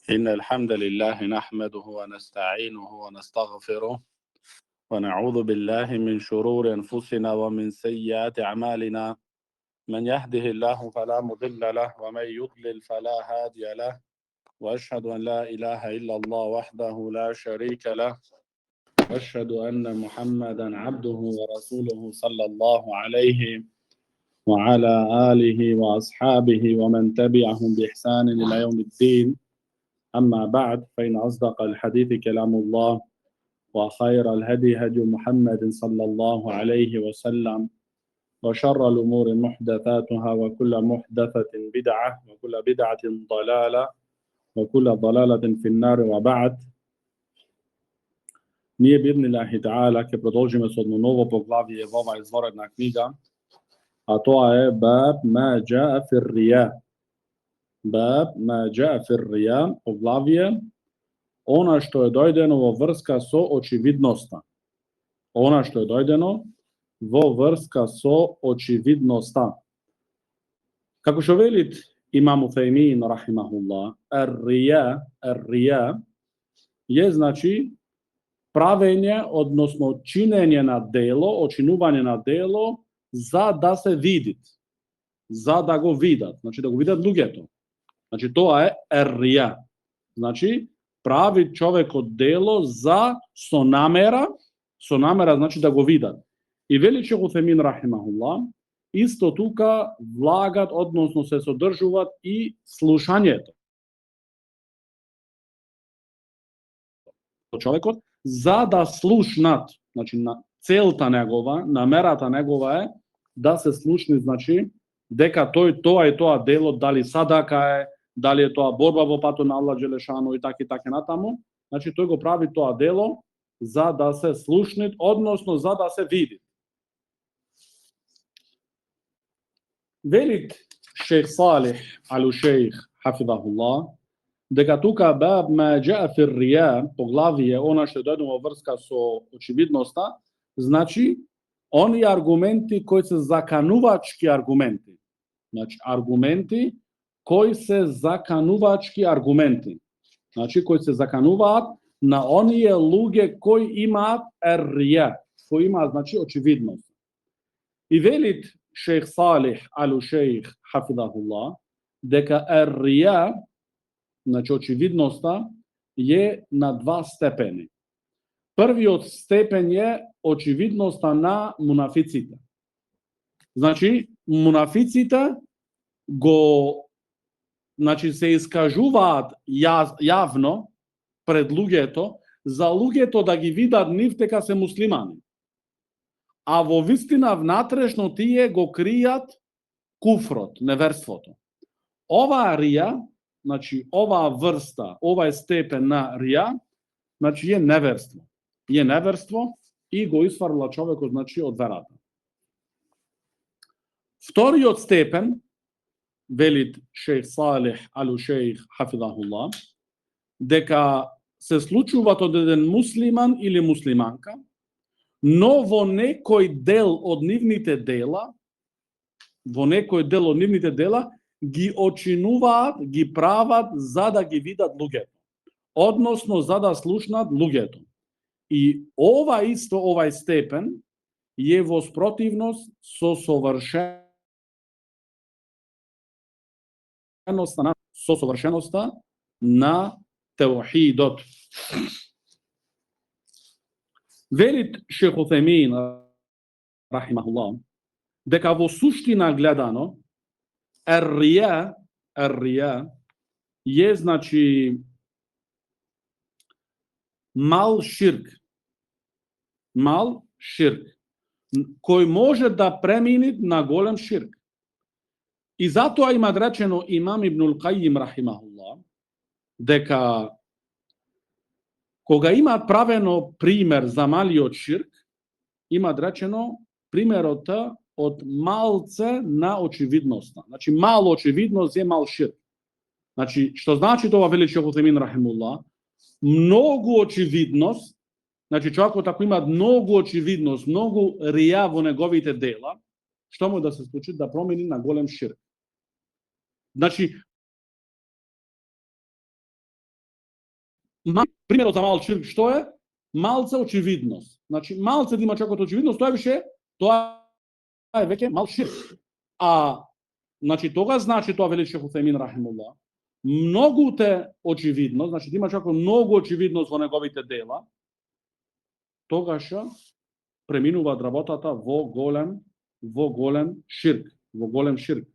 إن الحمد لله نحمده ونستعينه ونستغفره ونعوذ بالله من شرور أنفسنا ومن سيئات أعمالنا من يهده الله فلا مضل له ومن يضلل فلا هادي له وأشهد أن لا إله إلا الله وحده لا شريك له وأشهد أن محمدا عبده ورسوله صلى الله عليه وعلى آله وأصحابه ومن تبعهم بإحسان إلى يوم الدين. أما بعد فإن أصدق الحديث كلام الله وخير الهدي هدي محمد صلى الله عليه وسلم وشر الأمور محدثاتها وكل محدثة بدعة وكل بدعة ضلالة وكل ضلالة في النار وبعد. Nije bi'idhnillahi ta'ala che продолжиме со одно ново поглавје во оваа изворена книга, a тоа е Баб ма џаа фи рија. Баб ма џаа фи рија, поглавје она што е дојдено во врска со очевидноста. Она што е дојдено во врска со очевидноста. Како што велит имам Уфеймин рахимахуллах, ар-рија е значи правење, односно чинење на дело, очинување на дело за да се види, за да го видат, значи да го видат луѓето. Значи тоа е ар-рија. Значи прави човекот дело со намера значи да го видат. И вели Шех Уфемин рахимахуллах, исто тука влагат, односно се содржуваат и слушањето. Човекот за да слушнат, значи на целта негова, намерата негова е да се слушне, значи дека тој тоа и тоа дело, дали садака е, дали е тоа борба во патот на Аллах Джелешану и така натаму, значи тој го прави тоа дело за да се слушне, односно за да се види. Велит Шейх Салих Алушейх хафидахуллах дека тука баб ма џаа фи рија, поглавје она што дојде во врска со очевидноста, значи они аргументи кои се заканувачки аргументи. Значи аргументи кои се заканувачки аргументи. Значи кои се закануваат на оние луѓе кои имаат ар-рија, кои имаат значи очевидност. И велит Шейх Салих Алушейх хафидахуллах дека ар-рија, значи очевидноста е на два степени. Првиот степен е очевидноста на мунафиците. Значи мунафиците значи се искажуваат јавно пред луѓето, за луѓето да ги видат нив дека се муслимани. А во вистина внатрешно тие го кријат куфрот, неверството. Оваа рија, значи оваа врста, овај степен на рија, значи е неверство. Е неверство и го исфарла човекот, значи од верата. Вториот степен, велит Шейх Салих Алушейх хафидахуллах, дека се случува од еден муслиман или муслиманка, но во некој дел од нивните дела, ги очинуваат, ги прават за да ги видат луѓето. Односно за да слушнат луѓето. И овај степен е во спротивност со совршеноста на теухидот. Велит Шейх Уфемин рахимахуллах дека во суштина гледано ар-рија е значи мал ширк, кој може да премини на голем ширк. И затоа има речено имам Ибнул Кајим рахимахуллах дека кога има правено пример за малиот ширк, има речено примерот од малце на очевидноста. Значи мал очевидност е мал ширк. Значи што значи тоа, вели Шейх Уфемин рахимуллах, многу очевидност, значи човекот ако има многу очевидност, многу рија во неговите дела, што му да се случи? Да промени на голем ширк. Значи, Примерот за мал ширк што е? Малце очевидност. Значи малце да има чак од очевидност, тоа е веќе мал ширк. А значи тога значи тоа вели Шейх Утајмин рахимуллах, многуте очевидност, значи да има чак многу очевидност во неговите дела, тогаш преминуваат работата во голем ширк, во голем ширк.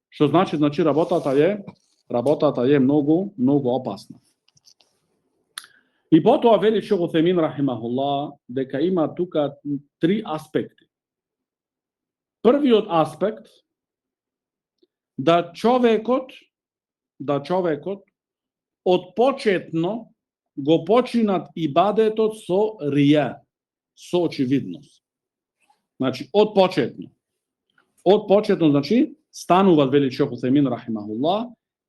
Што значи работата е многу опасна. И потоа вели Шейх Утајмин рахимахуллах дека има тука три аспекти. Првиот аспект да човекот од почетно го починат ибадетот со рија, со очевидност. Значи од почетно значи стануваат вели Шейх Утајмин рахимахуллах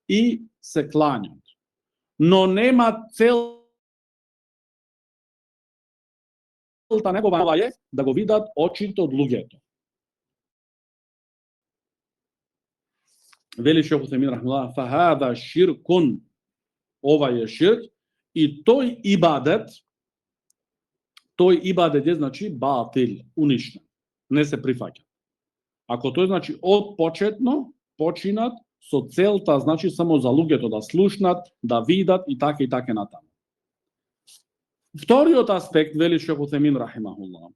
и се клањат. Но нема целта негова е да го видат очите од луѓето. Вели Шейх Утајмин рахимахуллах, фахада ширкун, ова е ширк, и тој ибадет е значи батил, уништен, не се прифаќа. Ако тој значи од почетно починат со целта значи само за луѓето да слушнат, да видат и така натаму. Вториот аспект вели Шейх Утајмин рахимахуллах,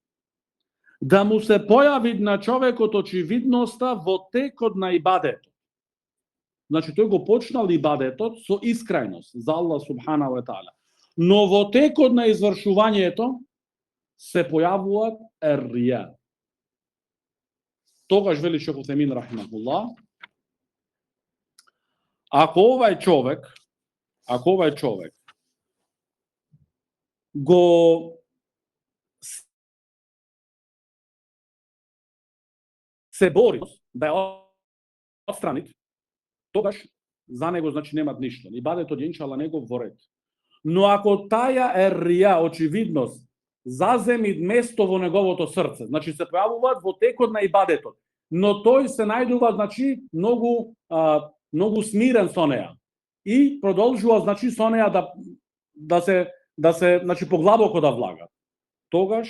да му се појави на човекот очевидноста во текот на ибадетот. Значи тој го почнал ибадетот со искреност за Аллах субханаху ва таала. Но во текот на извршувањето се појавуваат ер-рија. Тогаш вели Шейх Утајмин рахимахуллах, ако овај човек го се бори да ја отстрани, тогаш за него значи немат ништо. Ибадетот е иншалла негов во ред. Но ако таја ер-рија, очевидност, заземи место во неговото срце, значи се појавуваат во текот на ибадетот, но тој се најдува значи многу смирен со неа и продолжува значи со неа да се значи поглабоко да влага. Тогаш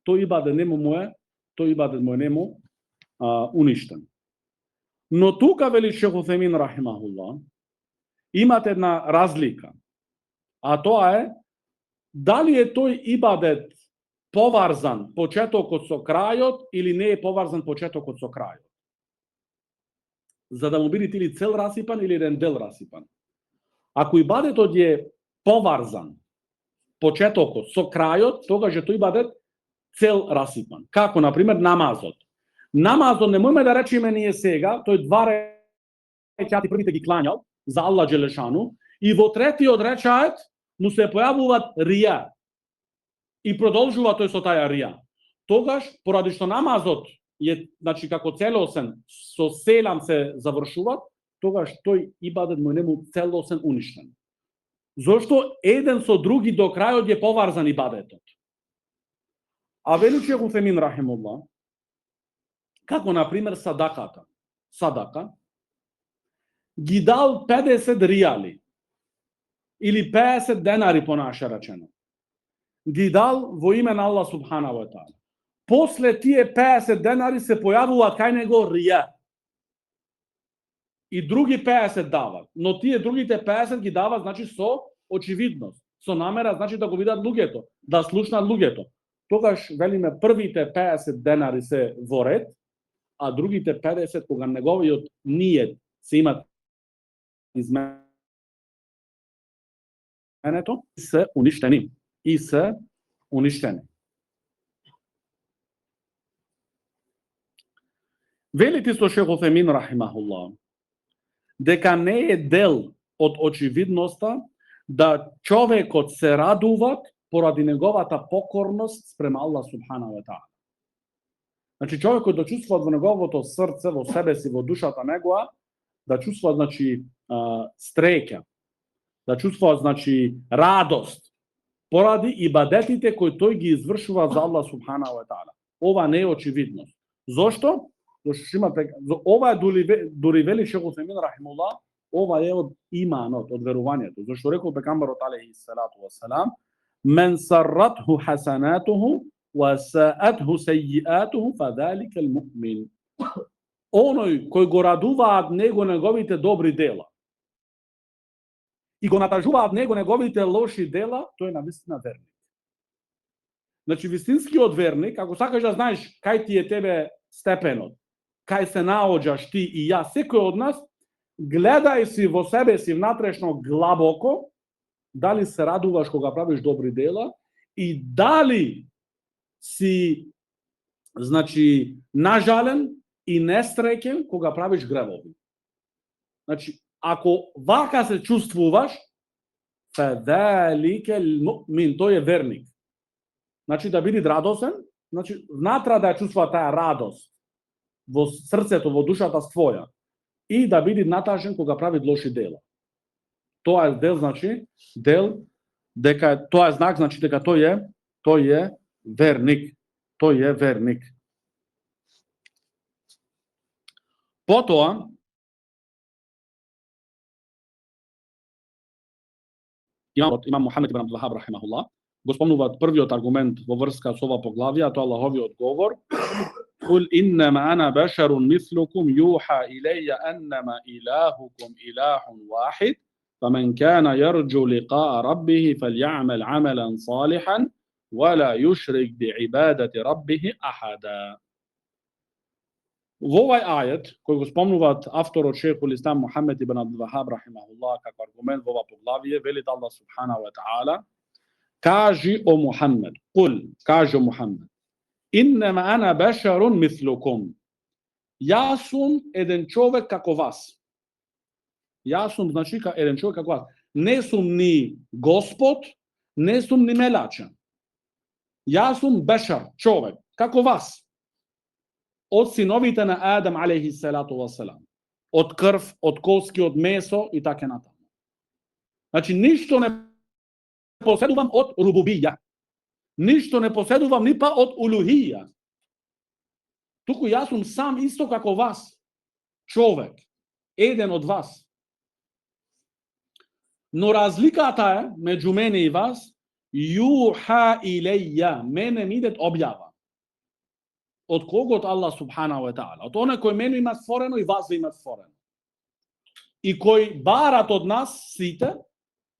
тој ибадет му е нему уништен. Но тука вели Шейх Утајмин рахимахуллах, имате една разлика, а тоа е дали е тој ибадет поврзан почетокот со крајот или не е поврзан почетокот со крајот. За да му биде или цел расипан или еден дел расипан. Ако ибадетот е поврзан почетокот со крајот, тогаш е тој ибадет цел расипан. Како на пример намазот. Намазот не можеме да речеме ние сега, тој два рекати првите ги клањал за Аллах Джелешану и во третиот рекат му се појавуваат рија и продолжува тој со таја рија. Тогаш, поради што намазот е, значи, како целосен, со селам се завршува, тогаш тој ибадет му нему целосен уништен. Зошто еден со други до крајот е поврзан ибадетот. А вели Шейх Утајмин рахимуллах, како на пример садака, ги дал 50 ријали или 50 денари по наше речено. Ги дал во име на Аллах субханаху ва таала. После тие 50 денари се појавуваат кај него рија. И други 50 дават, но тие другите 50 ги дават значи со очевидност, со намера значи да го видат луѓето, да слушнат луѓето. Тогаш велиме првите 50 денари се во ред, а другите 50 кога неговиот ниет се имат изменето се уништени. Велите со Шейх Утајмин рахимахуллах дека не е дел од очевидноста да човекот се радува поради неговата покорност спрема Аллах субханаху ва таала. Значи човекот да чувствува во неговото срце, во себе си, во душата негова, да чувствува значи стреќа, да чувствува значи радост поради ибадетите кои тој ги извршува за Аллах субханаху ва таала. Ова не е очевидност. Зошто? Зошто имате ова е дури вели Шейх Утајмин рахимуллах, ова е од иманот, од верувањето. Зашто рекол пегамберот алейхи салату вассалам: "Мен сарратху хасанатуху ва саатху сејиатуху фадалика ал-муъмин." Оној кој го радуваат него неговите добри дела и го натажуваат него неговите лоши дела, тој е навистина верник. Значи, вистинскиот верник, ако сакаш да знаеш кај ти е тебе степенот, кај се наоѓаш ти и јас, секој од нас, гледај си во себе си внатрешно глабоко, дали се радуваш кога правиш добри дела и дали си, значи, нажален и несреќен кога правиш гревови. Значи, ако вака се чувствуваш, фадалика ал-муъмин, тој е верник. Значи, да биде радосен, значи, внатра да ја чувствува таа радост во срцето, во душата твоја и да биде натажен кога прави лоши дела. Тоа е дел, значи, дека тоа е знак, значи, дека тој е верник. Тој е верник. Потоа, имам Мухамед ибн Абдул Вахаб рахимахуллах, го спомнуваат првиот аргумент во врска со ова поглавие, а тоа Аллаховиот говор: "Кул иннама ана башарун мислукум юха илеја аннама илахукум илахун вахид, فمن كان يرجو لقاء ربه فليعمل عملا صالحا ولا يشرك بعبادة ربه أحدا." Во овај ајет, кој го спомнуваат авторот шейхул Ислам Мухамед ибн Абдул Вахаб рахимахуллах како аргумент во ова поглавие, велит Аллах субханаху ва таала: "Кажи о Мухамед, кул, кажи о Мухамед, иннама ана башарун мислукум. Јас сум еден човек како вас." Јас сум, значи, еден човек како вас. Не сум ни Господ, не сум ни мелачен. Јас сум бешар, човек, како вас. Од синовите на Адам алейхи салату вассалам. Од крв, од коски, од месо и така натаму. Значи, ништо не поседувам од рубубија. Ништо не поседувам ни па од улухија. Туку јас сум сам исто како вас. Човек. Еден од вас. Но разликата е меѓу мене и вас, юха илеја, мене ми идет објава. Од кого? Од Аллах субханаху ва таала. Од оној кој мене има створено и вас има створено. И кој барат од нас сите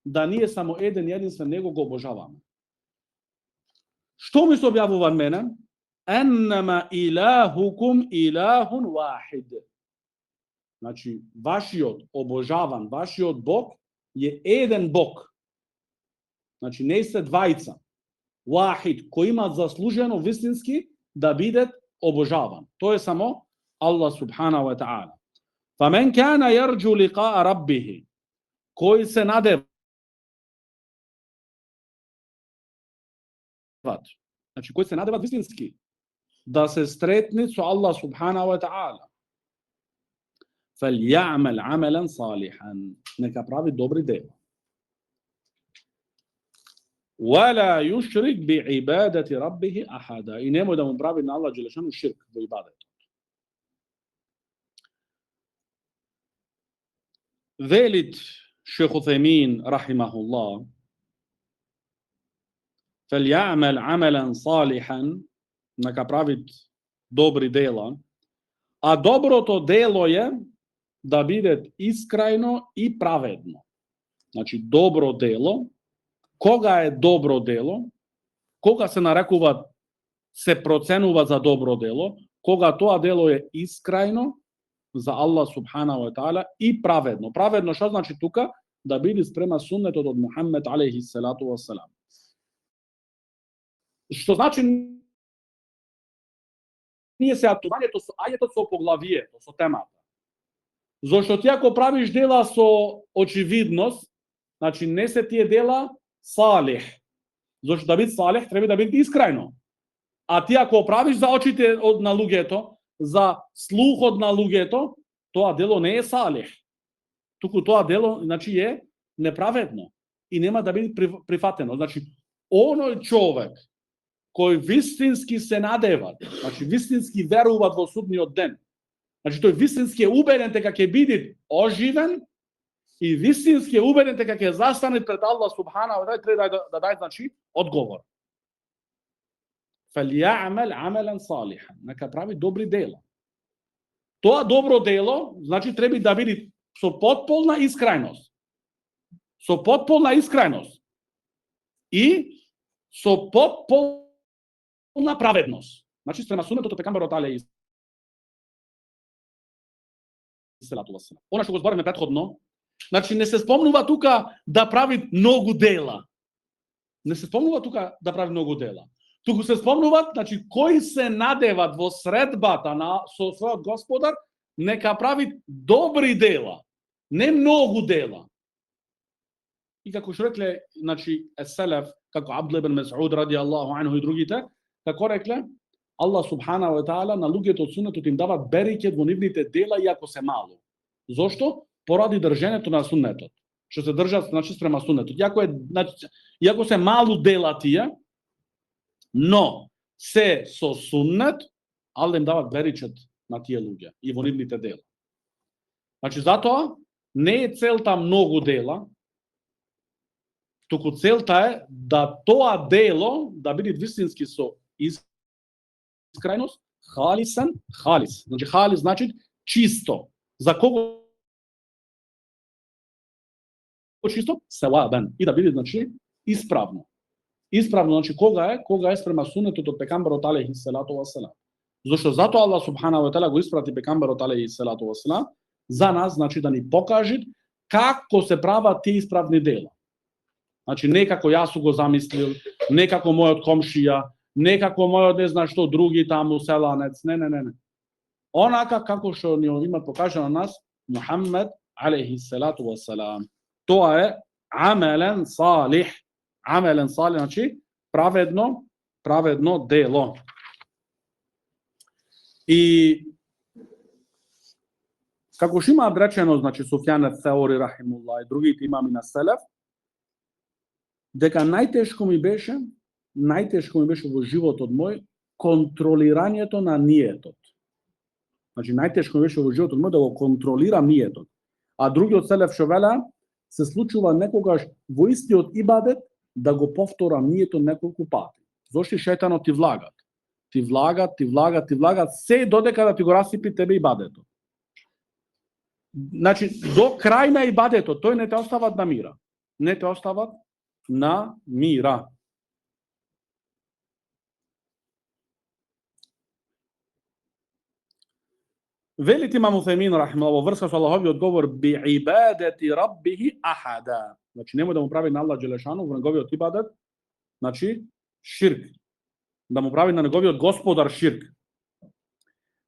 да ние само еден единствен него го обожаваме. Што ми се објавува мене? Еннама илахукум илахун вахид. Значи, вашиот обожаван, вашиот Бог е еден Бог. Значи, не сте двајца. Вахид, кој има заслужено вистински да биде обожаван. Тоа е само Аллах субханаху ва таала. Фамен кана јарджу лиқа'a раббихи. Кој се надева. Значи, кој се надева вистински да се сретне со Аллах субханаху ва таала. فَلْيَعْمَلْ عَمَلًا صَالِحًا. Нека прави добри дела. وَلَا يُشْرِكْ بِعِبَادَةِ رَبِّهِ أَحَدًا. И немој да му прави на Аллах џелешану ширк во ибадетот. Велит шейх Уthaymin рахимахуллах: فَلْيَعْمَلْ عَمَلًا صَالِحًا. Нека прави добри дела. А доброто дело е да биде искрајно и праведно. Значи, добро дело, кога е добро дело, кога се нарекува, се проценува за добро дело, кога тоа дело е искрајно за Аллах субханаху ва таала и праведно. Праведно што значи тука? Да биде спрема суннетот од Мухамед алейхи салату вассалам. Што значи ние се атувањето со ајетот со поглавието, со темата. Зошто ти ако правиш дела со очевидност, значи не се тие дела салих. Зошто да биде салих треба да биде искрајно. А ти ако правиш за очите на луѓето, за слухот на луѓето, тоа дело не е салих. Туку тоа дело, значи, е неправедно и нема да биде прифатено. Значи, оној човек кој вистински се надева, значи вистински веруваат во судниот ден, значи тој вистински е убеден дека ќе биде оживен, и вистински е убеден дека ќе застане пред Аллах субхана ва таала, треба да даде значи одговор. فَلْيَعْمَلْ عَمَلًا صَالِحًا. Нека прави добри дела. Тоа добро дело, значи треба да биде со потполна искреност. Со потполна искреност. И со потполна праведност. Значи спрема сунетот пекамберот алейхи селату васелам. Она што го збориме претходно, значи не се спомнува тука да прави многу дела. Не се спомнува тука да прави многу дела. Туку се спомнуваат, значи, кои се надеват во средбата со својот Господар, нека прави добри дела, не многу дела. И како што рекле, значи, Ес-Селеф, како Абдул ибн Мес'уд ради Аллаху анху и другите, како рекле, Аллах субхана ва таала на луѓето од сунетот им дават берекет во нивните дела иако се мало. Зошто? Поради држењето на сунетот. Што се држат, значи, спрема сунетот. Иако се мало дела тие, но се со суннет, Аллах им дава беричет на тие луѓе и во нивните дела. Значи, затоа не е целта многу дела, туку целта е да тоа дело да биде вистински со искреност, халис. Значи, халис значи чисто. За кого чисто? Севабен. И да биде, значи, исправно. Исправно, значи, кога е спрема сунетот од пекамберот алейхи селату васелам. Зошто затоа Аллах субхана ва таала го испрати пекамберот алейхи селату васелам за нас, значи, да ни покаже како се прават тие исправни дела. Значи, не како јас го замислил, не како мојот комшија, не како мојот не знам што други таму селанец, не. Онака како што ни има покажано на нас Мухаммед алейхи селату васелам. Тоа е амелен салих. Амелен салих, значи праведно дело. И како што има речено, значи Суфјан ет-Саури рахимуллах и другите имами на селеф, дека најтешко ми беше во животот мој контролирањето на ниетот. Значи најтешко ми беше во животот мој да го контролирам ниетот. А другиот селеф што вела, се случува некогаш во истиот ибадет да го повторам ниетот неколку пати. Зошто шејтанот ти влагат? Ти влагат, се додека да ти го расипи тебе ибадетот. Значи, до крај на ибадетот, тој не те остават на мира. Не те остават на мира. Велите имам Уthaymin рахимахуллах во врска со Аллаховиот говор би ибадати раббихи ахада. Значи немој да му прави на Аллах джелешану во неговиот ибадет, значи ширк. Да му прави на неговиот господар ширк.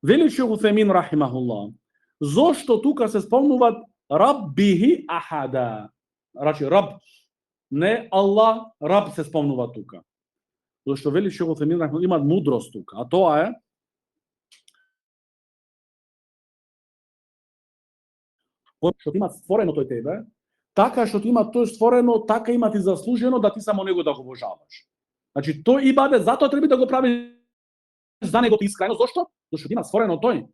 Величи Уthaymin рахимахуллах, зошто тука се спомнуваат раббихи ахада? Значи раб, не Аллах, раб се спомнува тука. Зошто величи Уthaymin рахимахуллах имаат мудрост тука, а тоа е што ти има створено тој тебе, така што ти има тој створено, така има ти заслужено да ти само него да го обожаваш. Значи тој ибадет затоа треба да го прави за него искрено, зошто? Зошто ти има створено тој.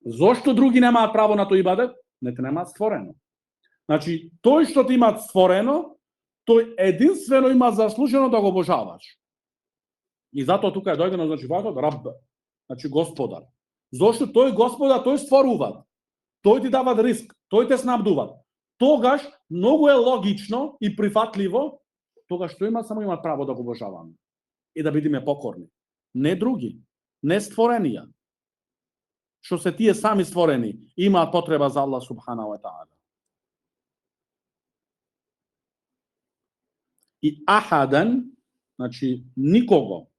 Зошто други немаат право на тој ибадет? Не те немаат створено. Значи тој што ти има створено, тој единствено има заслужено да го обожаваш. И затоа тука е дојдено, значи вакот раб, значи господар. Зошто тој господар, тој створува. Тој ти дава риск, тој те снабдува. Тогаш многу е логично и прифатливо, тогаш тој има само има право да го обожаваме и да бидеме покорни. Не други, не створенија. Што се тие сами створени, имаат потреба за Аллах субхана ва таала. И ахаден, значи никого,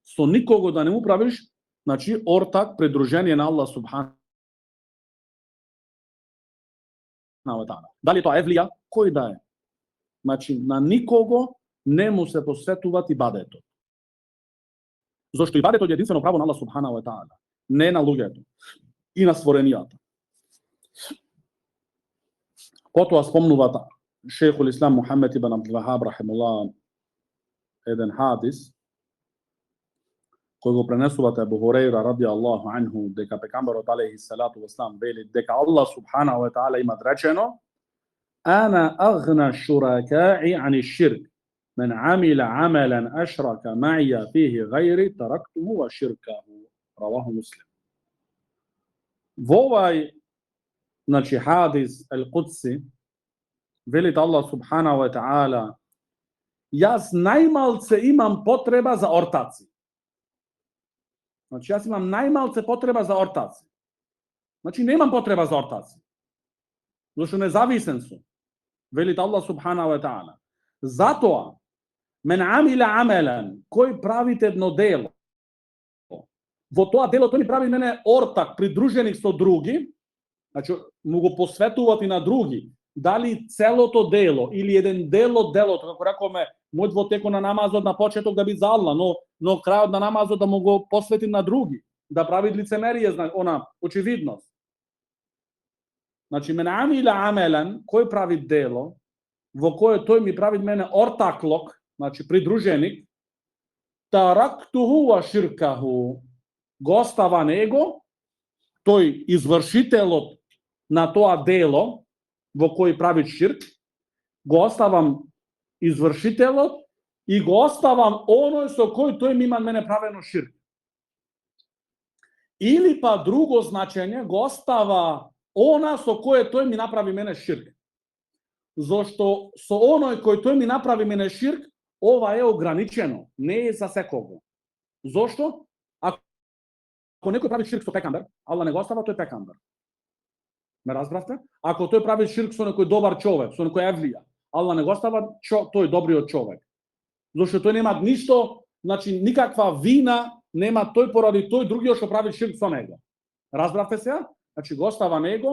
со никого да не му правиш, значи ортак, придружение на Аллах субхана ва таала. Дали тоа евлија, кој да е? Значи на никого не му се посветуваат ибадетот. Зошто ибадетот е единствено право на Аллах субхана ва таала, не на луѓето и на створенијата. Потоа спомнуваат шейхул ислам Мухаммед ибн Абдул Вахаб рахимуллах еден хадис koji go prenesuvate Abu Hurajra radijallahu anhu, deka pejgamberot alejhi salatu vesselam veli, deka Allah subhanahu wa ta'ala ima rečeno: Ana aghna shuraka'i ani shirk. Men amila amalan ashraka ma'ija fihi gajri, taraktuhu wa shirkahu. Ravahu Muslim. Ovaj, znači hadis al-Qudsi, velite Allah subhanahu wa ta'ala: Jaz najmalce imam potreba za ortaci. Znači, ja imam najmalce potreba za ortaci. Znači, nemam potreba za ortaci. Zato nezavisen su. Velite Allah subhanahu wa ta'ala. Zato, men amila amalan, koji pravite jedno delo, vo to delo to mi pravi mene ortak, pridruženih so drugi, znači, mogu posvetuvati na drugi, da li celo to delo, ili jedan delo, kako rekao me, moj teko na namazot na početok da bi za Allah, no kraj na namazot da mogu posvetiti na drugi, da pravi licemerije, ona očividnost. Znači, men amila amalan, koji pravi delo, vo koje to mi pravi mene ortaklok, znači pridruženik, taraktuhu wa shirkahu, gostava nego, toj izvršitelot na to delo, vo koji pravi širk, gostavam izvršitelot i gostavam onoj so koji to ima mene praveno širk. Ili pa drugo značenje, gostava ona so koje to mi napravi mene širk. Zašto so onoj koji to mi napravi mene širk, ova je ograničeno, ne je za sekoga. Zašto? Ako neko pravi širk so pekamber, Allah ne gostava, to je pekamber. Me razbravte? Ako to je pravi širk so nekoj dobar čovek, so nekoj evlija, Allah ne gostava, to je dobri od čovek. Zašto to nema ništo, znači nikakva vina nema toj poradi, toj drugi još pravi širk so nego. Razbravte se? Znači gostava nego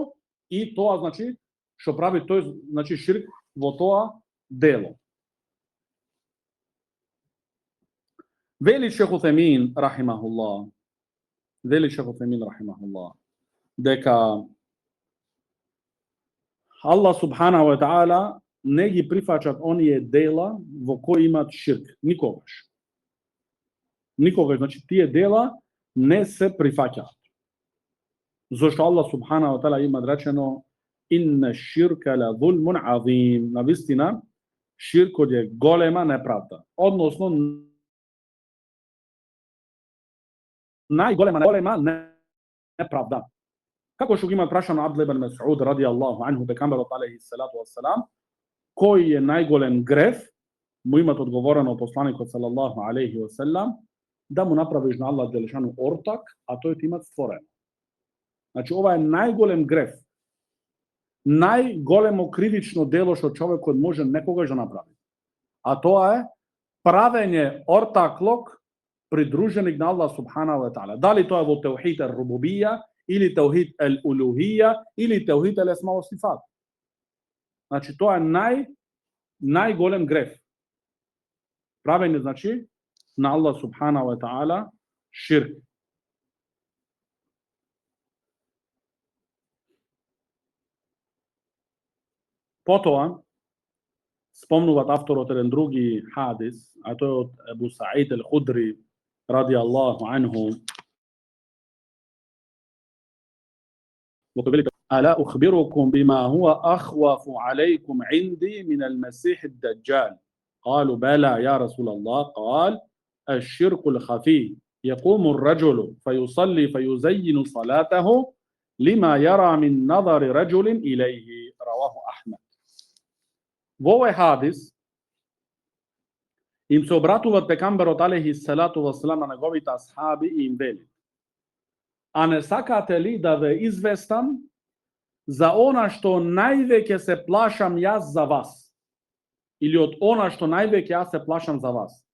i to znači što pravi to, znači širk vo toa delo. Veli Šejh Uthejmin rahimahullah, deka Allah subhanahu wa ta'ala ne gi prihvaćat onije dela vo koji imat širk. Nikogaš. Znači tije dela ne se prihvaćat. Zašto Allah subhanahu wa ta'ala ima rečeno: Inna širka la zulmun azim. Na vistina, širk je golema nepravda. Odnosno, najgolema nepravda. Kako što ima prašano Abdullah ibn Mas'ud radijallahu anhu, pejgamberot alejhi salatu wassalam, koji je najgolem gref, mu imat odgovoreno poslaniku sallallahu alejhi wasallam, da mu napraviš na Allah dželešanu ortak, a to je ti imat stvoreno. Znači, ovo je najgolem gref. Najgolemo krivično delo što čovjek može nekoga da napravi. A to je pravenje ortaklog pridruženih na Allah subhanahu wa ta'ala. Da li to je vo tevhid al-rububija, ili tevhid al-uluhija, ili tevhid al-esma wa sifat. Znači, to je najgolem gref. Pravenje, znači, na Allah subhanahu wa ta'ala širk. Potom spomnuvat avtorot jedan drugi hadis, a to je od Ebu Sa'id al-Hudri radijallahu anhu. ألا أخبركم بما هو أخوف عليكم عندي من المسيح الدجال؟ قالوا بلى يا رسول الله. قال: الشرك الخفي، يقوم الرجل فيصلي فيزين صلاته لما يرى من نظر رجل إليه. رواه أحمد. Ovaj hadis im se obratuvat pejgamberot alejhi salatu vesselam na njegovita ashabi i im veli: a ne sakate li da ve izvestam za ona što najveke se plašam ja za vas, ili od ona što najveke ja se plašam za vas.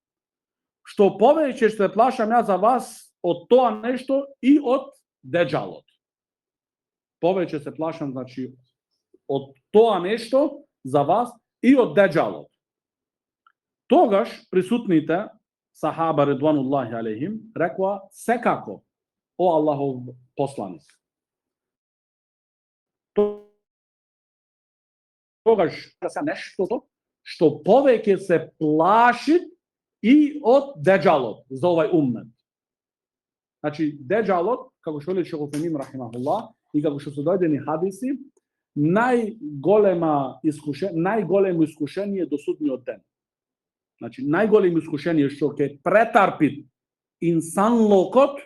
Što poveće se plašam ja za vas od toa nešto i od deđalot. Poveće se plašam, znači, od toa nešto za vas i od deđalot. Togaš prisutnite sahaba ridvanullahi alejhim rekla: sekako, o Allahov poslanik. Togaš nešto što poveke se plaši i od deđalot za ovaj ummet. Значи, деџалот, како што вели Шейх Утемин рахимахуллах, и како што се дојдени хадиси, најголемо искушение до судниот ден. Значи, најголемо искушение што ќе претарпи инсанлокот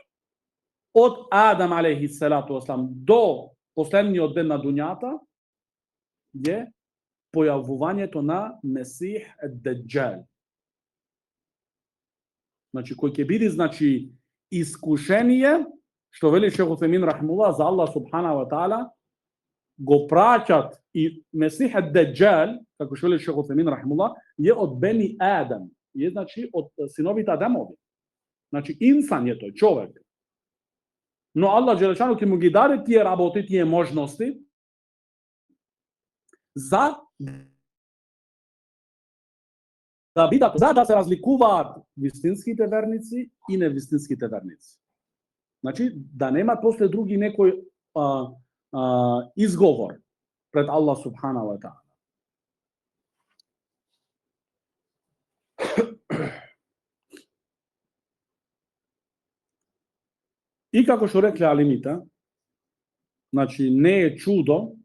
од Адам алейхи селату васелам до последниот ден на дуњата е појавувањето на Месих ед-Деџал. Значи, кој ќе биде, значи, искушение, што вели Шейх Утемин рахимахуллах, за Аллах субхана ва таала го праќат и Месих ед-Деџал, како што вели Шейх Утемин рахимахуллах, е од Бени Адам, е значи од синовите Адамови. Значи, инсан е тој, човек. Но Аллах джелешану ќе му ги даде тие работи, тие можности за да се разликуваат вистинските верници и невистинските верници. Значи, да нема после други некој изговор пред Аллах субхана ва таала. И како што рекле алимите, значи не е чудо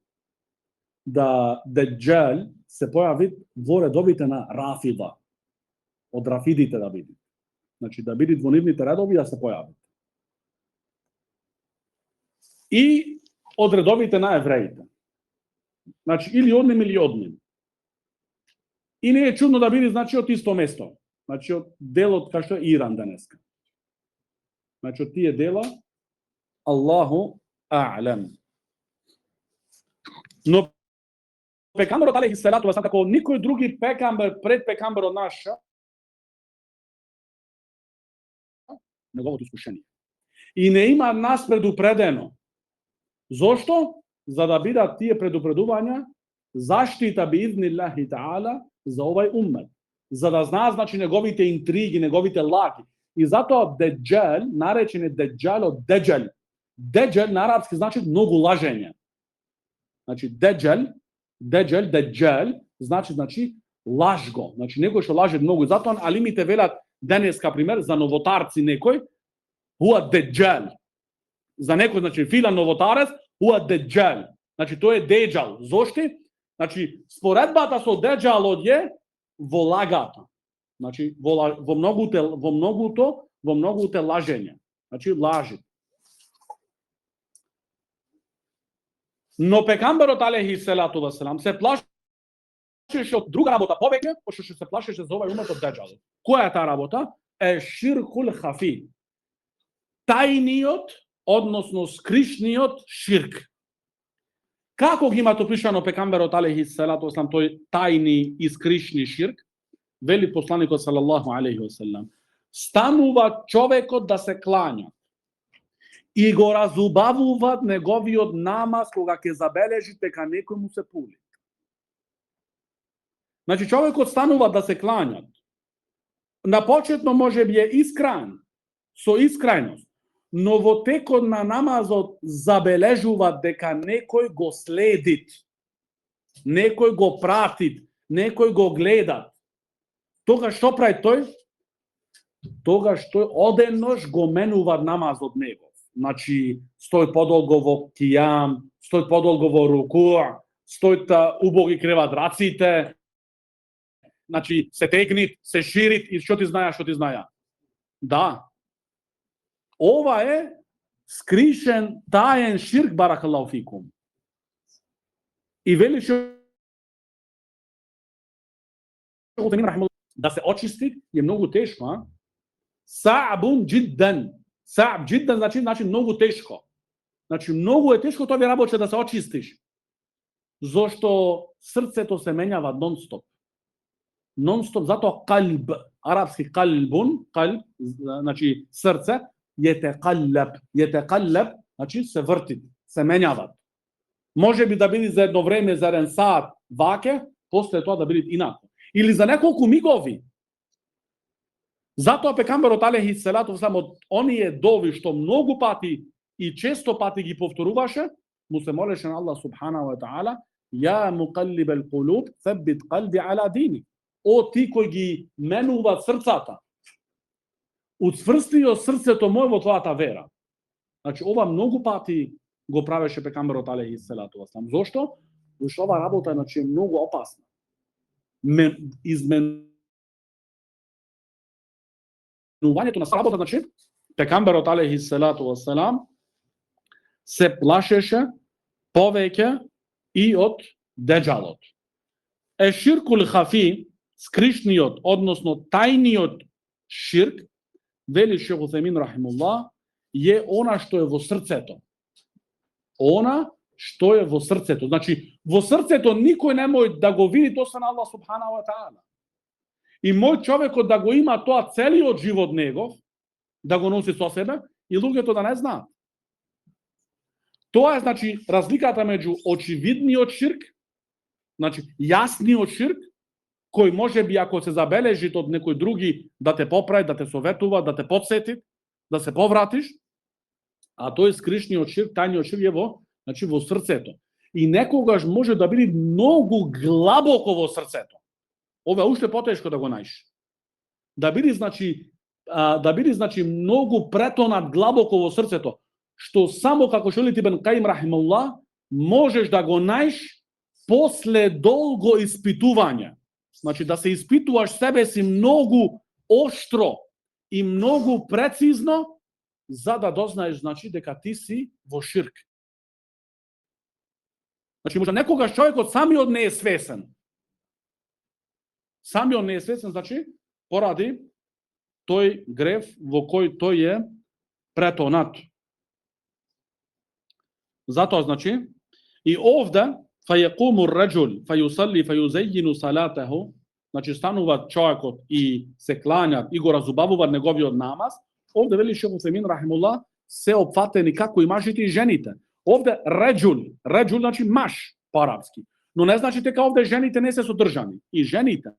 да Деџал се појави во редовите на Рафида, од Рафидите да биде. Значи да бидат во нивните редови да се појават. И од редовите на евреите. Значи или од ним или од ним. И не е чудно да биде, значи, од исто место. Значи од делот кај што е Иран денеска. Значи од тие дела Аллаху а'лам. Но пекамберот алейхи селату васелам, како никој други пекамбер пред пекамберот наш, неговото искушение. И не има нас предупредено. Зошто? За да бидат тие предупредувања заштита би изниллахи таала за овај уммет. За да знаат, значи, неговите интриги, неговите лаги. И затоа Деџал, наречен е Деџал од Деџал. Деџал на арапски значи многу лажење. Значи Деџал, значи лажго. Значи некој што лаже многу. Затоа алимите велат денеска пример за новотарци некој хуа Деџал. За некој, значи, фила новотарец хуа Деџал. Значи тој е Деџал. Зошто? Значи споредбата со Деџалот е во лагата. Значи во многуте лажења. Значи лажи. Но пекамберот алейхи селату васелам се плашеше од друга работа повеќе, пошто што се плашеше за овај умет од Деџалот. Која е таа работа? Е ширкул хафи. Тајниот, односно скришниот ширк. Како ги има опишано пекамберот алейхи селату васелам тој тајни и скришни ширк? Вели посланикот салаллаху алейхи васелам: станува човекот да се клања и го разубавуваат неговиот намаз кога ќе забележи дека некој му се пули. Значи човекот станува да се клањат. Напочетно може би е искрен, со искреност, но во текот на намазот забележува дека некој го следи, некој го прати, некој го гледа. Тогаш што прави тој? Тогаш тој одеднаш го менува намазот негов. Значи, стои подолго во кијам, стои подолго во руку, стои убоги креват раците, значи, се тегнит, се ширит и што ти знаја. Да. Ова е скришен, таен ширк, баракаллаху фикум. И вели да се очисти е многу тешко, а? Са'бун джиддан. Са'б джиддан значи многу тешко. Значи многу е тешко тоа ви работа да се очистиш. Зошто срцето се менјава нон-стоп. Нон-стоп, затоа калб, арапски калбун, калб, значи срце, јетекалеб, значи се врти, се менјават. Може би да биде за едно време, за еден саат ваке, после тоа да биде инако. Или за неколку мигови. Затоа пекамберот алейхи селату васелам од оние дови што многу пати и често пати ги повторуваше, му се молеше на Аллах субхана ва таала: ја муқаллибел кулуб, саббит қалби ала дини. О ти кој ги менува срцата, уцврстио срцето моје во твојата вера. Значи, ова многу пати го правеше пекамберот алейхи селату васелам. Зошто? Зашто ова работа значи, е многу опасна. Изменувањето на работа, значи, пекамберот алейхи селату васелам се плашеше повеќе и од деџалот. Ширкул хафи, скришниот, односно тајниот ширк, вели Шейх Утхајмин рахимуллах, е она што е во срцето. Она што е во срцето. Значи, во срцето никој не може да го види, освен Аллах субханаху ва таала. И мој човекот да го има тоа целиот живот негов, да го носи со себе, и луѓето да не знаат. Тоа е, значи, разликата меѓу очевидниот ширк, значи, јасниот ширк, кој може би, ако се забележи од некој други, да те поправи, да те советува, да те подсети, да се повратиш, а тој скришниот ширк, тајниот ширк е во, значи, во срцето. И некогаш може да биде многу глабоко во срцето. Ова е уште потешко да го најдеш. Да биде, значи, многу претонат глабоко во срцето, што само како што вели Ибн Каим рахимуллах, можеш да го најдеш после долго испитување. Значи, да се испитуваш себе си многу оштро и многу прецизно, за да дознаеш, значи, дека ти си во ширк. Значи, може некогаш човекот самиот не е свесен. Самиот не е свесен, значи, поради тој грев во кој тој е претонат. Затоа, значи, и овде, фајекуму раджул, фајусалли, фајузејину салатаху, значи, станува човекот и се кланјат и го разубавуваат неговиот намаз, овде вели Шейх Утхајмин рахимуллах, се опфатени како и мажите и жените. Овде реджул значи маж по арапски. Но не значи дека овде жените не се содржани. И жените.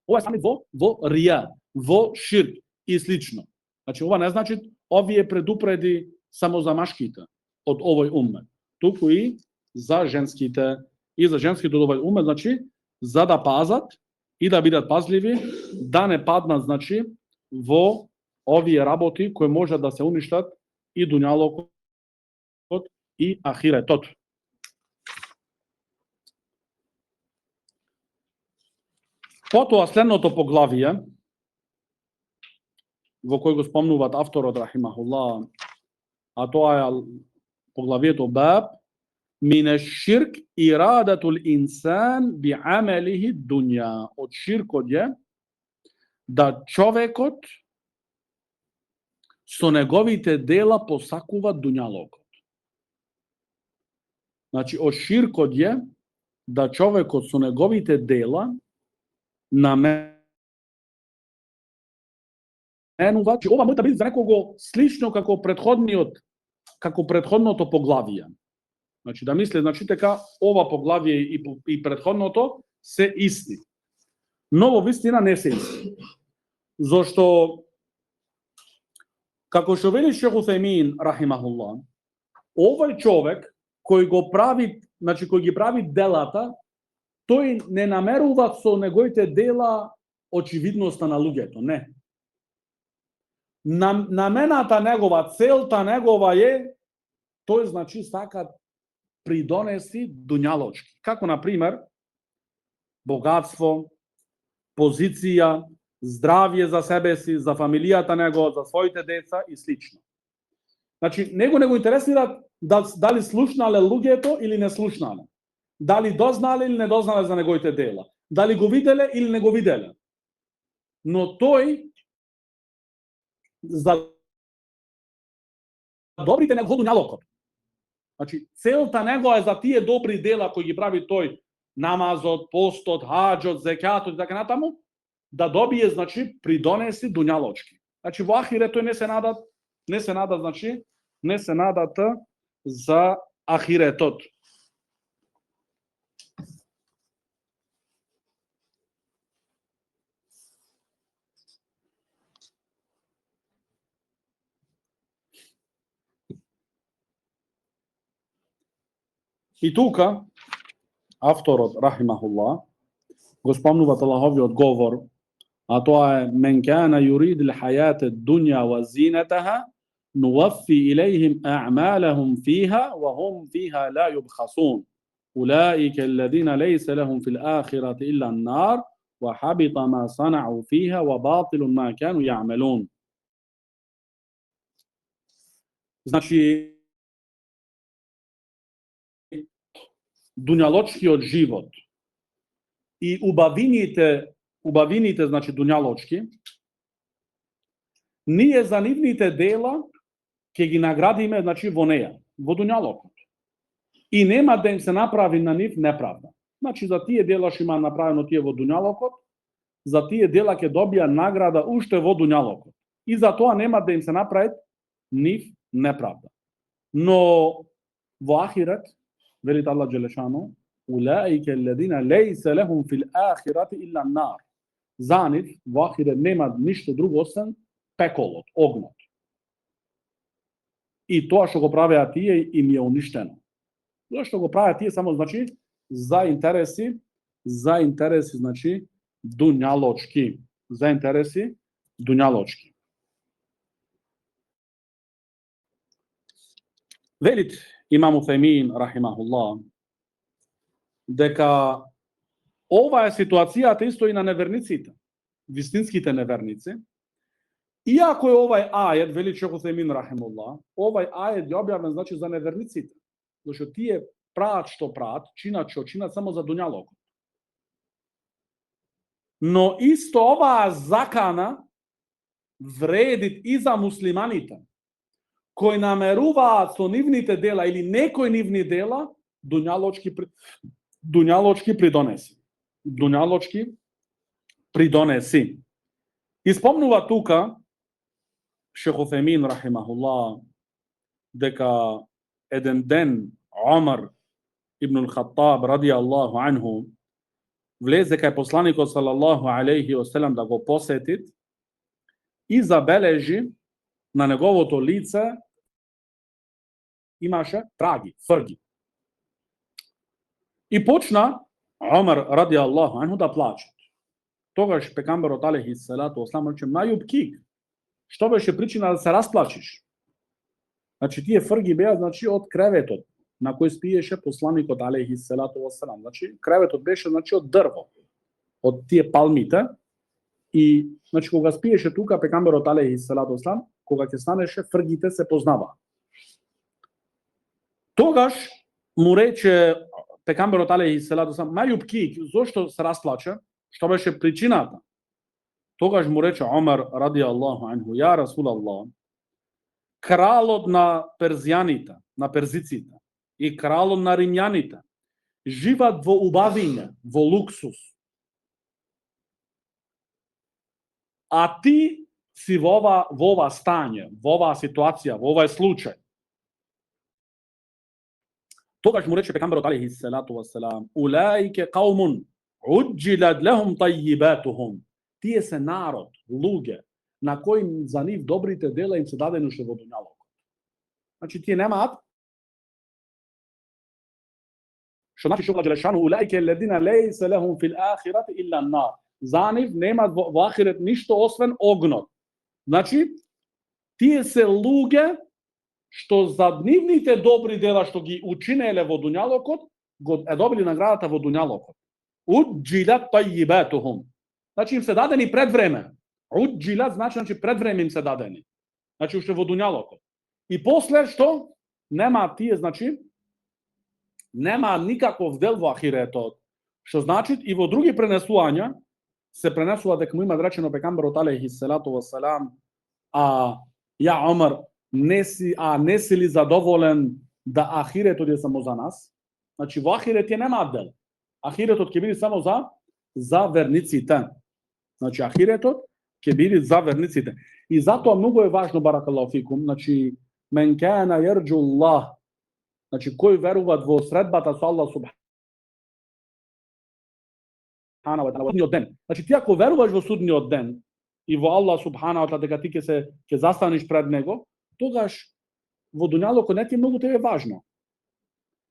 Ова е сами во рија, во ширк и слично. Значи ова не значи овие предупреди само за машките од овој уммет, туку и за женските од овој уммет, значи за да пазат и да бидат пазливи, да не паднат, значи, во овие работи кои може да се уништат и дуњалокот и ахиретот. Потоа следното поглавие, во кој го спомнуваат авторот рахимахуллах, а тоа е поглавието баб Мине ширк ирадатул инсан би амелихи дуња. Од ширкот е да човекот со неговите дела посакува дуњалокот. Значи, од ширкот е да човекот со неговите дела наменува, че ова може да биде за некого слично како предходното поглавие. Значи, да мисле, значи, дека ова поглавие и предходното се исти. Но во вистина не се исти. Зошто, како што вели Шейх Утхајмин рахимахуллах, овој човек кој го прави, значи кој ги прави делата, тој не намерува со неговите дела очевидноста на луѓето, не. Намената негова, целта негова е, тој значи сака придонеси дуњалочки. Како, например, богатство, позиција, здравје за себе си, за фамилијата него, за своите деца и слично. Значи, него не го интересира дали слушнале луѓето или не слушнале. Дали дознале или не дознале за неговите дела. Дали го виделе или не го виделе. Но тој за добрите него дуњалокот. Значи, целта него е за тие добри дела кои ги прави тој, намазот, постот, хаџот, зекатот и така натаму, да добие, значи, придонеси дуњалочки. Значи, во ахирет тој не се надат, значи, не се надат за ахиретот. И тука, авторот, рахимахуллах, го спомнува Аллаховиот говор a to je men kana yurid al-hayat ad-dunya wa zinataha nuwaffi ilayhim a'malahum fiha wa hum fiha la yubkhasun. أولئك الذين ليس لهم في الآخرة إلا النار وحبط ما صنعوا فيها وباطل ما كانوا يعملون. Znači, dunjaločki život i ubavinite znači dunjaločki, nije zanimnite dela, ke gi nagradime, znači voneja, vo dunjaloku. I nema da im se napravi na njih nepravda. Znači, za tije dela što ima napravljeno tije vo dunjalokot, za tije dela ke dobija nagrada ušte vo dunjalokot. I za to nema da im se napravi njih nepravda. No, vo ahiret, velit Allah Đelešanu, ulaike alladina lejse lehum fil ahirati illa nar. Za njih, vo ahiret, nema ništa drugo osim pekolot, ognot. I to što go prave tije im je uništeno. To što go prave tije samo znači za interesi znači dunjaločki. Za interesi dunjaločki. Velit Imam Uthejmin, rahimahullah, deka ova je situacija te isto i na nevernicite, vistinskite nevernice. Iako je ovaj ajet, velit Šejh Uthejmin, rahimahullah, ovaj ajet je objavljen znači za nevernicite. Znači ti je prat što prat, činat što činat samo za dunjalog. No isto ova zakana vredit i za muslimanita, koji nameruva so nivnite dela ili nekoj nivni dela, dunjaločki pridonesi. Dunjaločki pridonesi. I spomnuva tuka Šejh Uthejmin, rahimahullah, deka eden den Omar ibn al-Khattab radijallahu anhu vleze kaj poslaniko sallallahu alaihi wasallam da go posetit i zabeleži na njegovo to lice imaše tragi, frgi. I počna Omar radijallahu anhu da plače. Togaš pekamberot alaihi salatu wasallam reče, majub kik, što beše pričina da se rasplačiš? Znači tije frgi beja znači od krevetot na koji spiješe poslanikot alaihi salatu wasalam. Znači krevetot beše znači od drvo, od tije palmite i znači koga spiješe tuka pekamberot alaihi salatu wasalam, koga ke staneše frgite se poznava. Togaš mu reče pekamberot alaihi salatu wasalam, majub kik, zašto se rasplače? Što beše pričinata? Togaš mu reče Omar radijallahu anhu, ja Rasulallah, kralot na Perzijanita, na Perzicita i kralot na Rimljanita živat vo ubavinje, vo luksus. A ti si vova stanje, vova situacija, ovaj slučaj. Togaš mu reče pekamberot alaihi salatu wassalam, ulaike qaumun uđilad lehum tajibatuhum. Tije se narod, luge, na kojim za njih dobrite dela im se dade nuše vodunjalog. Znači tije nemat, što znači šukla Đelešanu, ulaike ledina lejse lehum fil ahirati illa nar. Za njih nema v ahiret ništa osven ognot. Znači, tije se luge, što zadnivnite dobri dela što gi učinele vodunjalokot, dobili nagradata vodunjalokot. Uđilat tajibatuhum. Znači im se dadeni pred vreme. Uđilat znači pred vreme im se dadeni. Znači ušte vodunjalokot. I posle što? Nema tije, znači, nema nikakvog del vo ahiretot. Što znači i vo drugi prenesuanja se prenesuva dek mu ima rečeno pekamberot alaihi salatu wassalam, a ja Omar, nesi li zadovoljen da ahiretot je samo za nas? Znači vo ahiret je nema del. Ahiretot će biti samo za vernicite. Znači ahiretot će biti za vernicite. I zato mnogo je važno, barakallahu fikum, znači men kana yarju Allah, znači koji veruvat vo sredbata su Allah subhanahu wa ta'ala. Znači ti ako veruvaš vo sudnji od den i vo Allah subhanahu wa ta'ala da ti ke zastaniš pred nego, togaš vo dunjaloko ne ti je mnogo tebe važno.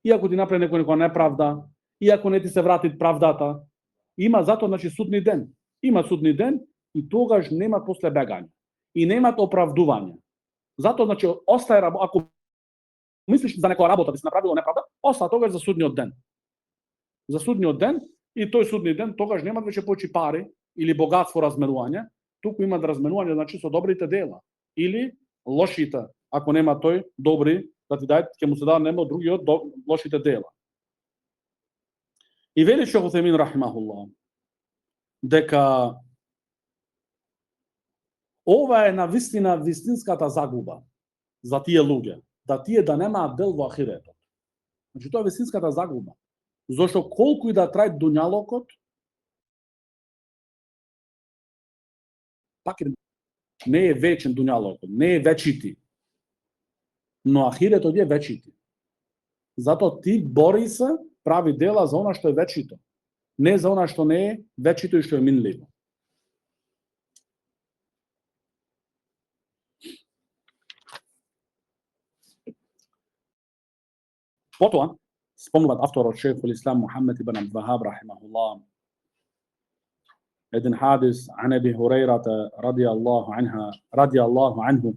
Iako ti napravi neko nepravda, iako ne ti se vratit pravdata, ima zato znači sudni den. Ima sudni den и тогаш нема после бегање и немат оправдување. Затоа, значи, остае ако мислиш за некоја работа да се направило неправда, остава тогаш за судниот ден. За судниот ден, и тој судни ден тогаш немат веќе повеќе пари или богатство разменување, туку имат разменување, значи, со добрите дела или лошите, ако нема тој добри, да ти дај, ќе му се дадат нема од другиот лошите дела. И вели Шейх Утхајмин рахимахуллах дека ова е на вистина вистинската загуба за тие луѓе, да тие да немаат дел во ахиретот. Значи тоа е вистинската загуба. Зошто колку и да трае дуњалокот, пак не е вечен дуњалокот, не е вечити. Но ахиретот е вечити. Затоа ти бори се, прави дела за она што е вечито, не за она што не е вечито и што е минливо. Потоа, спомнуват авторот Шейхул Ислам Мухаммед ибн Абдул Вахаб рахимахуллах ابن حادث عن أبي هريرة رضي الله عنه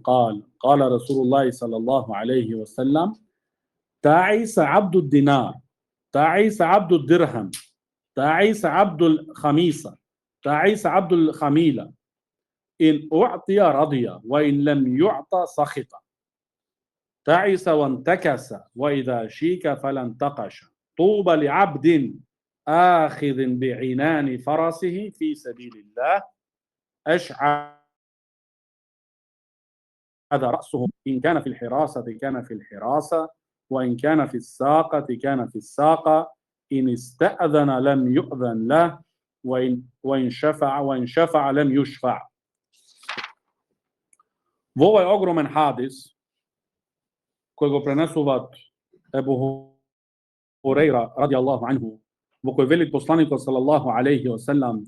قال رسول الله صلى الله عليه وسلم تعيس عبد الدينار تعيس عبد الدرهم تعيس عبد الخميسة تعيس عبد الخميلة إن أعطي رضي وإن لم يعطى سخط تعس وانتكس وإذا شيك فلا انتقش طوبى لعبد آخذ بعنان فرسه في سبيل الله أشعث رأسه إن كان في الحراسة كان في الحراسة وإن كان في الساقة كان في الساقة إن استأذن لم يؤذن له وإن شفع لم يشفع. Ovo je ogroman hadis koji go prenesuvat Ebu Hureyra radijallahu anhu, во кој вели посланикот салаллаху алейхи ва салам,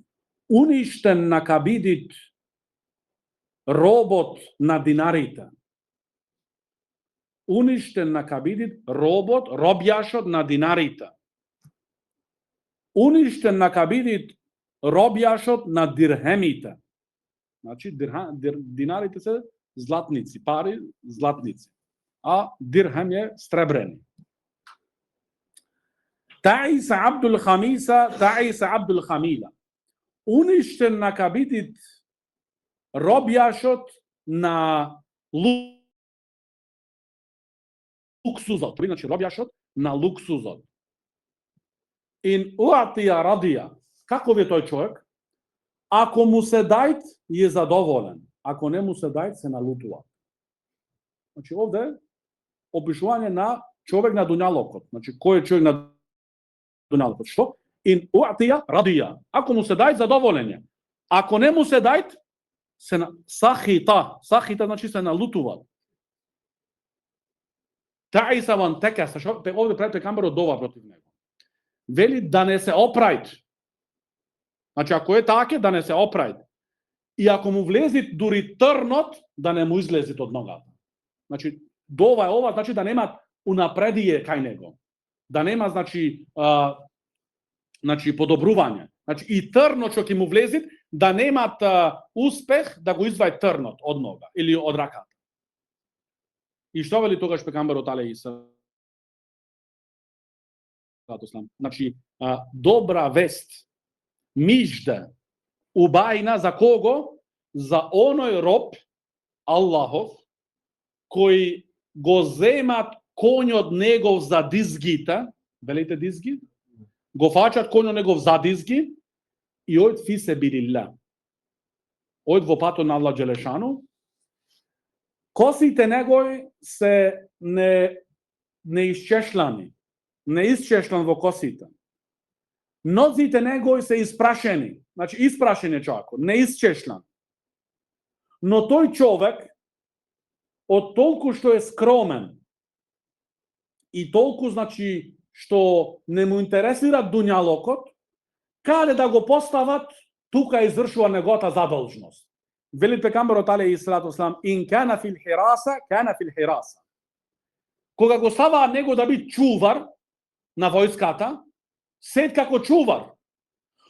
уништен нека бидит робот на динарите. Уништен нека бидит робјашот на динарите. Уништен нека бидит робјашот на дирхемите. Значи динарите се златници, пари златници, а дирхем е сребрени. تعيس عبد الخميسة تعيس عبد الخميلة. Уништен нека бидит робјашот на луксузот. Значи робјашот на луксузот. In uatija radija. Каков е тој човек? Ако му се дајт, е задоволен. Ако не му се дајт, се налутува. Значи овде опишување на човек на дуњалокот. Значи кој е човек на дуњалокот? Што? In uatija radija. Ако му се дајт, задоволен е. Ако не му се дајт, се сахита. Сахита значи се налутува. Таиса ван текаса. Овде прави пекамберот дова против него. Вели да не се опрајт. Значи, ако е таке, да не се опрајт. И ако му влези дури трнот, да не му излези од ногата. Значи, дова е ова, значи да нема унапредие кај него. Да нема, значи, подобрување. Значи, и трнот што ќе му влези, да немат успех да го извај трнот од нога или од раката. И што вели тогаш пекамберот алейхи Значи, добра вест, мижда, убајна за кого? За оној роб, Аллахов, кој го земат конјот негов за дизгите, велите дизги, го фачат конјот негов за дизги и ојд фи себилилла. Ојд во патот на Аллах Джелешану, косите негој се не исчешлани. Не исчешлан во косите. Нозите негои се испрашени. Значи, испрашен е човекот, не исчешлан. Но тој човек, од толку што е скромен и толку, значи, што не му интересира дуњалокот, каде да го постават, тука извршува неговата задолжност. Вели пекамберот алейхи салату ва ин кана фил хираса, кана фил хираса. Кога го ставаа него да биде чувар на војската, сед како чувар.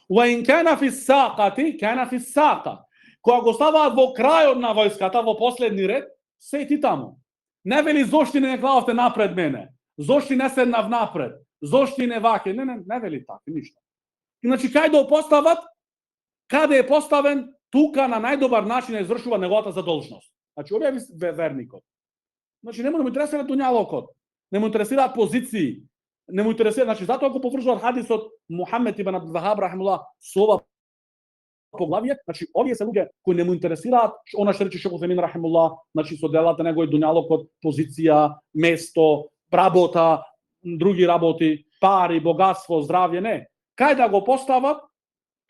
Wa in kana fi saqati, kana fi saqa. која го ставаат во крајот на војската, во последни ред, се ти таму. Не вели зошто не глававте напред мене, зошто не седнав напред, зошто не ваке, не вели така, ништо. Значи, кај да постават, каде е поставен, тука на најдобар начин извршува неговата задолжност. Значи, овие верникот. Значи, не му интересира дуњалокот, не му интересираат позиции, не му интересира, значи, затоа ако поврзуваат хадисот Мухамед ибн Абдул Вахаб рахимуллах со ова поглавие, значи, овие се луѓе кои не му интересираат, она што рече Шейх Утхемин рахимуллах, значи, со делата негови дуњалокот, позиција, место, работа, други работи, пари, богатство, здравје, не. Кај да го постават,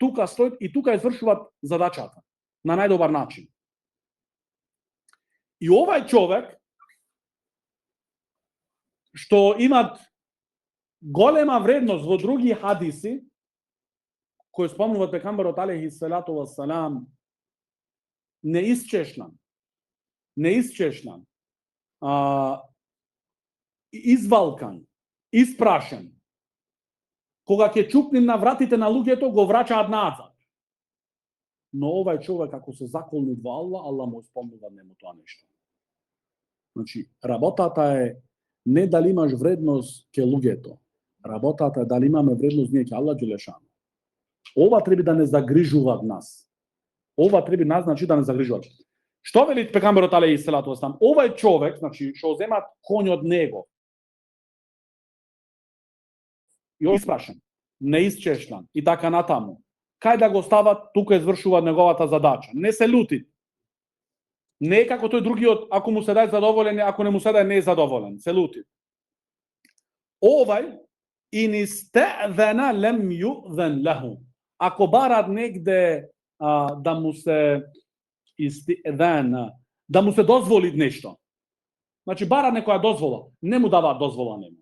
тука стојат и тука извршуваат задачата на најдобар начин. И овај човек што имат голема вредност во други хадиси кои спомнуваат пегамберот алейхи салату вассалам, неисчешнан, извалкан, испрашен, кога ќе чукнем на вратите на луѓето, го врачаат назад. Но овај човек, ако се заколни во Аллах, Аллах му спомнува нему тоа нешто. Значи, работата е не дали имаш вредност ке луѓето. Работата е дали имаме вредност ние ке Аллах џелешану. Ова треба да не загрижува нас. Ова треба нас, значи, да не загрижува. Што вели пегамберот алейхи салату вассалам? Овај човек, значи, што земат коњ од него, и испрашен, неисчешлан и така натаму. Кај да го стават, тука извршува неговата задача. Не се лути. Не е како тој другиот, ако му се дај задоволен, ако не му се дај не е задоволен. Се лути. Овај, ин исте'зена лем ю'зен леху. Ако барат негде да му се исте'зена, да му се дозволи нешто. Значи, бара некоја дозвола, не му даваат дозвола нему.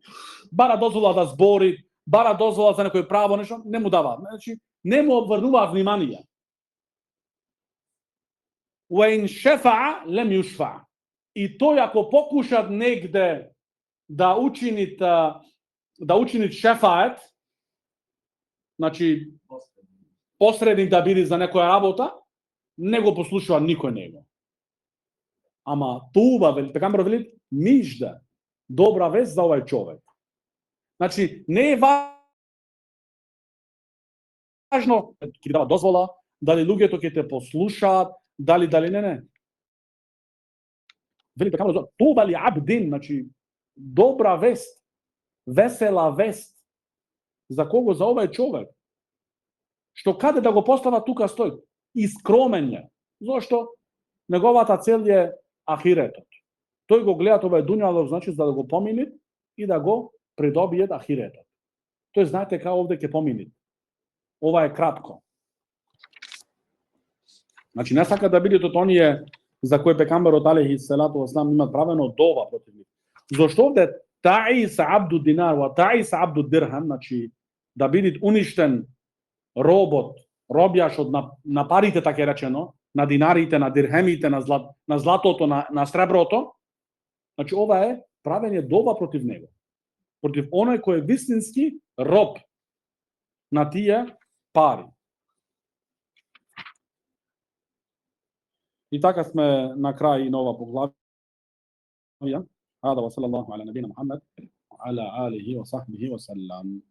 Бара дозвола да збори, бара дозвола за некој право нешто, не му даваат. Значи, не му обврнуваат внимание. Уаин шефа'a лем юшфа. И тој ако покушат негде да учинит шефает, значи посредник да биде за некоја работа, не го послушува никој него. Ама туба, вели, пегамберот вели, мижда, добра вест за овај човек. Значи, не е важно, ќе дава дозвола, дали луѓето ќе те послушаат, дали не. Вели пегамберот, туба ли абдин, значи, добра вест, весела вест. За кого? За овај човек. Што каде да го постава, тука стои. И скромен е. Зошто? Неговата цел е ахиретот. Тој го гледа овај дуњалок, значи, за да го помини и да го придобие ахиретот. Тој знаете како овде ќе помини. Ова е кратко. Значи, не сака да бидат од оние за кои пегамберот алейхи салату вассалам имат правено дова против нив. Зошто овде таис абду динар ва таис абду дирхам, значи да биде уништен робјаш од на парите, така речено, на динарите, на дирхемите, на златото, на среброто. Значи, ова е правење дова против него. Против оној кој е вистински роб на тие пари. И така сме на крај на ова поглавија. Хада ва салаллаху ала набина Мухаммед ва ала алихи ва сахбихи ва салам.